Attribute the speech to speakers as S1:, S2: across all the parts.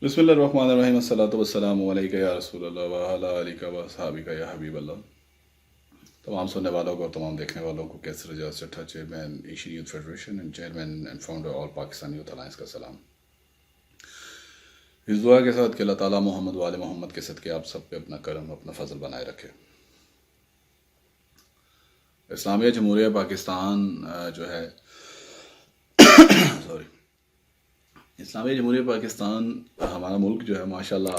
S1: बिस्मिल्लाहिर्रहमानिर्रहीम अस्सलातु वस्सलामु अलैका या रसूल अल्लाह व अला आलिका व असहाबिका या हबीब अल्लाह। तमाम सुनने वालों को, तमाम देखने वालों को Qaiser Raza Chattha, chairman Asian youth federation and chairman and founder all Pakistan youth alliance का सलाम। इस दुआ के साथ कि अल्लाह ताला मोहम्मद वाले मोहम्मद के सदक़े आप सब पे अपना करम, अपना फजल बनाए रखे। इस्लामिया जमहूरिया पाकिस्तान जो है सॉरी इस्लामिया जमहूरिया पाकिस्तान हमारा मुल्क जो है माशाल्लाह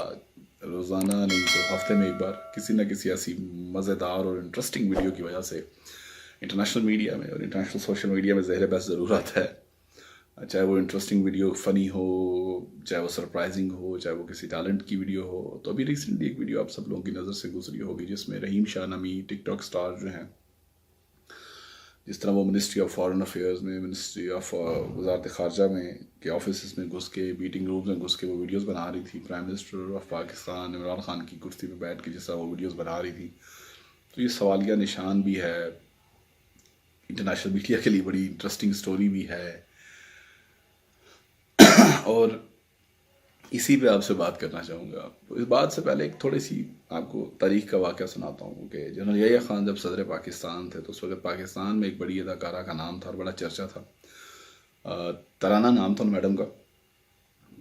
S1: रोज़ाना नहीं तो हफ्ते में एक बार किसी न किसी ऐसी मज़ेदार और इंटरेस्टिंग वीडियो की वजह से इंटरनेशनल मीडिया में और इंटरनेशनल सोशल मीडिया में ज़हर बहस ज़रूर आता है। चाहे वो इंटरेस्टिंग वीडियो फ़नी हो, चाहे वो सरप्राइजिंग हो, चाहे वो किसी टैलेंट की वीडियो हो। तो अभी रिसेंटली एक वीडियो आप सब लोगों की नज़र से गुजरी होगी जिसमें रहीम शाह नमी टिकटॉक स्टार जो हैं, जिस तरह वो मिनिस्ट्री ऑफ फॉरेन अफेयर्स में, मिनिस्ट्री ऑफ वजारत ख़ारजा में के ऑफिस में घुस के, मीटिंग रूम में घुस के वो वीडियोस बना रही थी। Prime minister of Pakistan Imran Khan की कुर्सी पे बैठ के जिस तरह वो वीडियोस बना रही थी, तो ये सवालिया निशान भी है, इंटरनेशनल मीडिया के लिए बड़ी इंटरेस्टिंग स्टोरी भी है। और इसी पे आपसे बात करना चाहूँगा। तो इस बात से पहले एक थोड़ी सी आपको तारीख़ का वाक़या सुनाता हूँ कि जनरल यहिया ख़ान जब सदर पाकिस्तान थे तो उस वक्त पाकिस्तान में एक बड़ी अदाकारा का नाम था और बड़ा चर्चा था। तराना नाम था उन मैडम का।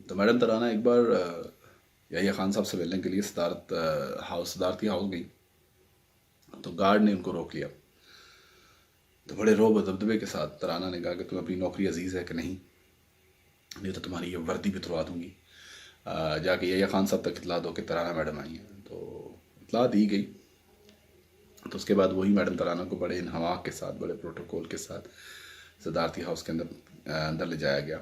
S1: तो मैडम तराना एक बार यहिया ख़ान साहब से मिलने के लिए सदारती हाउस गई, तो गार्ड ने उनको रोक लिया। तो बड़े रोब दबदबे के साथ तराना ने कहा कि तुम्हें अपनी नौकरी अजीज़ है कि नहीं तो तुम्हारी ये वर्दी भी तुरवा दूँगी। जाके यहिया ख़ान साहब तक इतला दो कि तराना मैडम आई हैं। तो इतला दी गई। तो उसके बाद वही मैडम तराना को बड़े इन्हवाक के साथ, बड़े प्रोटोकॉल के साथ सदारती हाउस के अंदर ले जाया गया।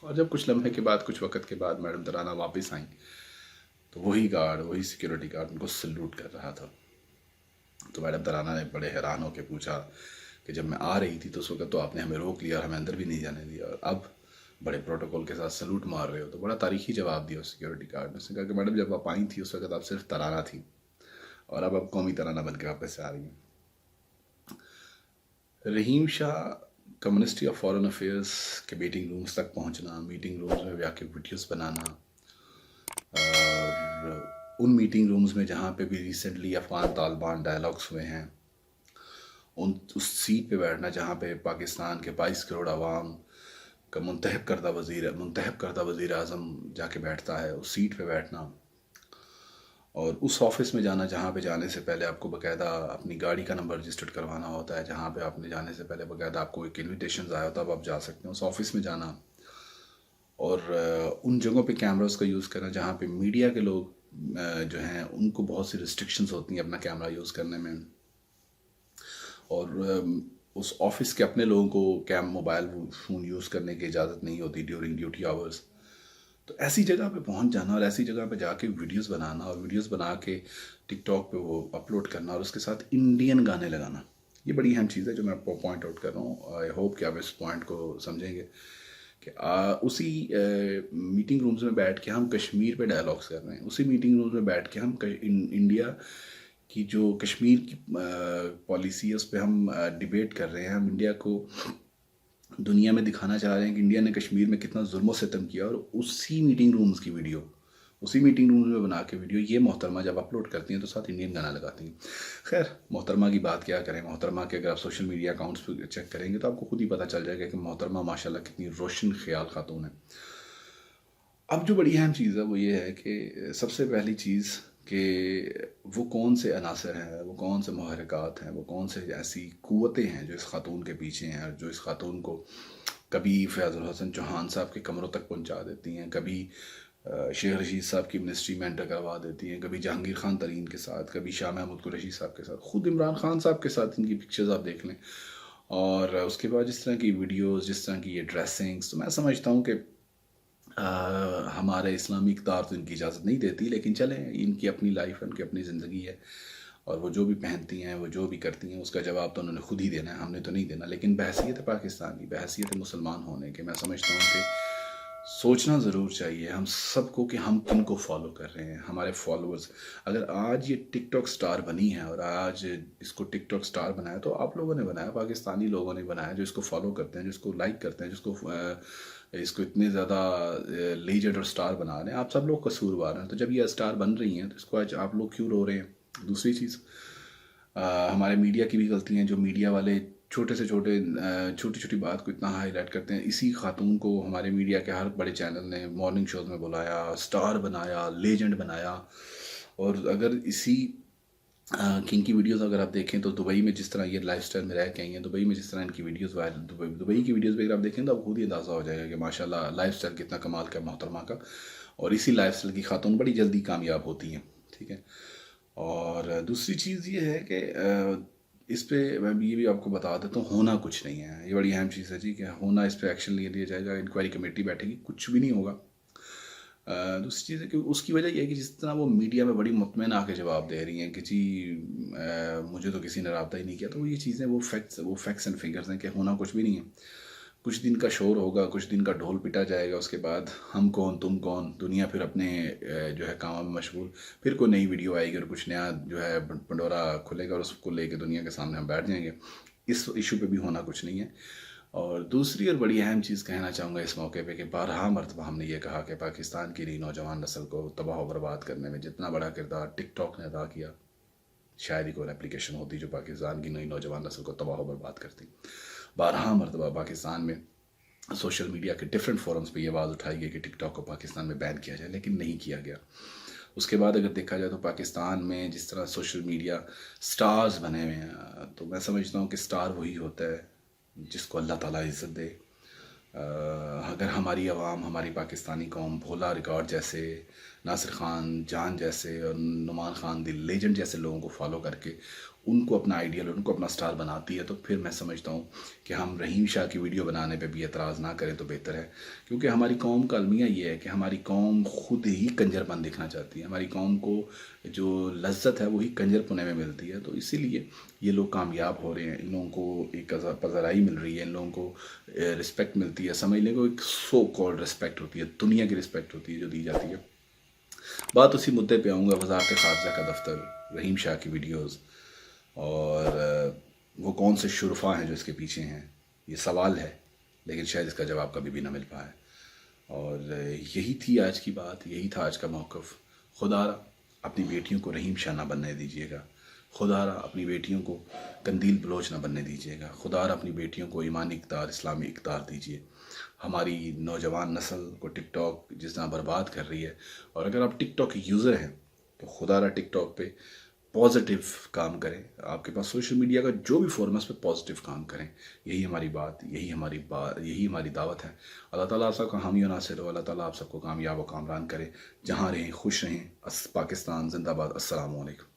S1: और जब कुछ लम्हे के बाद, कुछ वक्त के बाद मैडम तराना वापस आई तो वही गार्ड, वही सिक्योरिटी गार्ड उनको सल्यूट कर रहा था। तो मैडम तराना ने बड़े हैरान होकर पूछा कि जब मैं आ रही थी तो उस वक्त तो आपने हमें रोक लिया और हमें अंदर भी नहीं जाने दिया, और अब बड़े प्रोटोकॉल के साथ सलूट मार रहे हो। तो बड़ा तारीखी जवाब दिया उस सिक्योरिटी गार्ड ने। उसने कहा कि मैडम जब आप आई थी उस वक्त आप सिर्फ तराना थी और अब आप कौमी तराना बन के वापस से आ रही हैं। रहीम शाह का मिनिस्ट्री ऑफ फॉरेन अफेयर्स के मीटिंग रूम्स तक पहुंचना, मीटिंग रूम्स में जाके वीडियोस बनाना, और उन मीटिंग रूम्स में जहाँ पे भी रिसेंटली अफगान तालिबान डायलॉग्स हुए हैं, उस सीट पे बैठना जहाँ पे पाकिस्तान के 22 करोड़ आवाम का मुंतहब करदा वज़ीर आज़म जाके बैठता है, उस सीट पे बैठना, और उस ऑफ़िस में जाना जहाँ पे जाने से पहले आपको बाकायदा अपनी गाड़ी का नंबर रजिस्टर्ड करवाना होता है, जहाँ पे आपने जाने से पहले बाकायदा आपको एक इन्विटेशन आया होता है, अब आप जा सकते हैं उस ऑफ़िस में जाना। और उन जगहों पे कैमरास का यूज़ करना जहाँ पे मीडिया के लोग जो हैं उनको बहुत सी रिस्ट्रिक्शंस होती हैं अपना कैमरा यूज़ करने में, और उस ऑफ़िस के अपने लोगों को मोबाइल फ़ोन यूज़ करने की इजाज़त नहीं होती ड्यूरिंग ड्यूटी आवर्स। तो ऐसी जगह पे पहुंच जाना और ऐसी जगह पे जाके वीडियोस बनाना और वीडियोस बना के टिकटॉक पे वो अपलोड करना और उसके साथ इंडियन गाने लगाना, ये बड़ी अहम चीज़ है जो मैं आपको पॉइंट आउट कर रहा हूँ। आई होप कि आप इस पॉइंट को समझेंगे कि उसी मीटिंग रूम्स में बैठ के हम कश्मीर पे डायलॉग्स कर रहे हैं, उसी मीटिंग रूम्स में बैठ के हम इंडिया कि जो कश्मीर की पॉलिसी है उस पर हम डिबेट कर रहे हैं, हम इंडिया को दुनिया में दिखाना चाह रहे हैं कि इंडिया ने कश्मीर में कितना जुल्म सितम किया, और उसी मीटिंग रूम्स की वीडियो, उसी मीटिंग रूम्स में बना के वीडियो ये मोहतरमा जब अपलोड करती हैं तो साथ इंडियन गाना लगाती हैं। खैर, मोहतरमा की बात क्या करें, मोहतरमा के अगर आप सोशल मीडिया अकाउंट्स पर चेक करेंगे तो आपको खुद ही पता चल जाएगा कि मोहतरमा माशाल्लाह कितनी रोशन ख्याल खातून है। अब जो बड़ी अहम चीज़ है वो ये है कि सबसे पहली चीज़ कि वो कौन से अनासर हैं, वो कौन से महरक़ात हैं, वो कौन से ऐसी क़ुव्वतें हैं जो इस ख़ातून के पीछे हैं, और जो इस ख़ातून को कभी फ़याज़ुल हसन चौहान साहब के कमरों तक पहुंचा देती हैं, कभी शेख रशीद साहब की मिनिस्ट्री में एंटर करवा देती हैं, कभी जहांगीर खान तरीन के साथ, कभी शाह महमूद कुरैशी साहब के साथ, ख़ुद इमरान खान साहब के साथ इनकी पिक्चर्स आप देख लें। और उसके बाद जिस तरह की वीडियोज़, जिस तरह की ये ड्रेसिंग्स, तो मैं समझता हूँ कि हमारे इस्लामी इक़्तिदार तो इनकी इजाज़त नहीं देती, लेकिन चलें, इनकी अपनी लाइफ है, उनकी अपनी ज़िंदगी है, और वो जो भी पहनती हैं, वो जो भी करती हैं, उसका जवाब तो उन्होंने खुद ही देना है, हमने तो नहीं देना। लेकिन बहैसियत पाकिस्तान की, बहैसियत मुसलमान होने के, मैं समझता हूँ कि سوچنا ضرور چاہیے ہم سب کو کہ ہم کن کو فالو کر رہے ہیں. ہمارے فالوورز اگر آج یہ ٹک ٹاک سٹار بنی ہے اور آج اس کو ٹک ٹاک سٹار بنایا تو آپ لوگوں نے بنایا، پاکستانی لوگوں نے بنایا، جو اس کو فالو کرتے ہیں، جو اس کو لائک کرتے ہیں، جس کو اس کو اتنے زیادہ لیجنڈ اور سٹار بنا رہے ہیں. آپ سب لوگ قصوروار ہیں. تو جب یہ سٹار بن رہی ہیں تو اس کو آج آپ لوگ کیوں رو رہے ہیں؟ دوسری چیز، ہمارے میڈیا کی بھی غلطی ہیں. جو میڈیا والے چھوٹے سے چھوٹے چھوٹی چھوٹی بات کو اتنا ہائی لائٹ کرتے ہیں. اسی خاتون کو ہمارے میڈیا کے ہر بڑے چینل نے مارننگ شوز میں بلایا، سٹار بنایا، لیجنڈ بنایا. اور اگر اسی کنگ کی ویڈیوز اگر آپ دیکھیں تو دبئی میں جس طرح یہ لائف سٹائل میں رہ کے آئی ہیں، دبئی میں جس طرح ان کی ویڈیوز وائرل، دبئی کی ویڈیوز بھی اگر آپ دیکھیں تو آپ خود ہی اندازہ ہو جائے گا کہ ماشاء اللہ لائف سٹائل کتنا کمال کا محترمہ کا. اور اسی لائف سٹائل کی خاتون بڑی جلدی کامیاب ہوتی ہیں. ٹھیک ہے. اور دوسری چیز یہ ہے کہ اس پہ میں یہ بھی آپ کو بتا دیتا ہوں، ہونا کچھ نہیں ہے. یہ بڑی اہم چیز ہے جی کہ ہونا، اس پہ ایکشن لیا جائے گا، انکوائری کمیٹی بیٹھے گی، کچھ بھی نہیں ہوگا. دوسری چیز ہے کہ اس کی وجہ یہ ہے کہ جس طرح وہ میڈیا میں بڑی مطمئن آ کے جواب دے رہی ہیں کہ جی مجھے تو کسی نے رابطہ ہی نہیں کیا، تو وہ یہ چیزیں وہ فیکٹس اینڈ فگرز ہیں کہ ہونا کچھ بھی نہیں ہے. کچھ دن کا شور ہوگا، کچھ دن کا ڈھول پٹا جائے گا، اس کے بعد ہم کون تم کون، دنیا پھر اپنے جو ہے کاموں میں مشغول. پھر کوئی نئی ویڈیو آئے گی اور کچھ نیا جو ہے پنڈورا کھلے گا اور اس کو لے کے دنیا کے سامنے ہم بیٹھ جائیں گے. اس ایشو پہ بھی ہونا کچھ نہیں ہے. اور دوسری اور بڑی اہم چیز کہنا چاہوں گا اس موقع پہ کہ بارہا مرتبہ ہم نے یہ کہا کہ پاکستان کی نئی نوجوان نسل کو تباہ و برباد کرنے میں جتنا بڑا کردار ٹک ٹاک نے ادا کیا، شاید ہی کوئی اپلیکیشن ہوتی جو پاکستان کی نئی نوجوان نسل کو تباہ و برباد کرتی. بارہا مرتبہ پاکستان میں سوشل میڈیا کے ڈفرینٹ فورمز پہ یہ آواز اٹھائی گئی کہ ٹک ٹاک کو پاکستان میں بین کیا جائے، لیکن نہیں کیا گیا. اس کے بعد اگر دیکھا جائے تو پاکستان میں جس طرح سوشل میڈیا سٹارز بنے ہوئے ہیں، تو میں سمجھتا ہوں کہ سٹار وہی ہوتا ہے جس کو اللہ تعالیٰ عزت دے. اگر ہماری عوام، ہماری پاکستانی قوم بھولا ریکارڈ جیسے، ناصر خان جان جیسے اور نعمان خان دی لیجنڈ جیسے لوگوں کو فالو کر کے ان کو اپنا آئیڈیل، ان کو اپنا سٹار بناتی ہے، تو پھر میں سمجھتا ہوں کہ ہم رحیم شاہ کی ویڈیو بنانے پہ بھی اعتراض نہ کریں تو بہتر ہے. کیونکہ ہماری قوم کا المیہ یہ ہے کہ ہماری قوم خود ہی کنجر پن دکھنا چاہتی ہے. ہماری قوم کو جو لذت ہے وہی کنجر پنے میں ملتی ہے. تو اسی لیے یہ لوگ کامیاب ہو رہے ہیں، ان لوگوں کو ایک پذیرائی مل رہی ہے، ان لوگوں کو رسپیکٹ ملتی ہے. سمجھ لیں کہ ایک سو کالڈ رسپیکٹ ہوتی ہے، دنیا کی رسپیکٹ ہوتی ہے جو دی جاتی ہے. بات اسی مدعے پہ آؤں گا، وزارت خارجہ کا دفتر، رحیم شاہ کی ویڈیوز، اور وہ کون سے شرفا ہیں جو اس کے پیچھے ہیں. یہ سوال ہے لیکن شاید اس کا جواب کبھی بھی نہ مل پائے. اور یہی تھی آج کی بات، یہی تھا آج کا موقف. خدا اپنی بیٹیوں کو رحیم شاہ نہ بننے دیجیے گا. خدا اپنی بیٹیوں کو قندیل بلوچ نہ بننے دیجیے گا. خدا اپنی بیٹیوں کو ایمانی اقدار، اسلامی اقدار دیجیے. ہماری نوجوان نسل کو ٹک ٹاک جس طرح برباد کر رہی ہے، اور اگر آپ ٹک ٹاک یوزر ہیں تو خدا ٹک ٹاک پہ پازیٹیو کام کریں. آپ کے پاس سوشل میڈیا کا جو بھی فورم ہے اس پہ پازیٹیو کام کریں. یہی ہماری بات، یہی ہماری دعوت ہے. اللہ تعالیٰ آپ سب کا حامی و ناصر ہو. اللہ تعالیٰ آپ سب کو کامیاب و کامران کرے. جہاں رہیں خوش رہیں. پاکستان زندہ باد. السلام علیکم.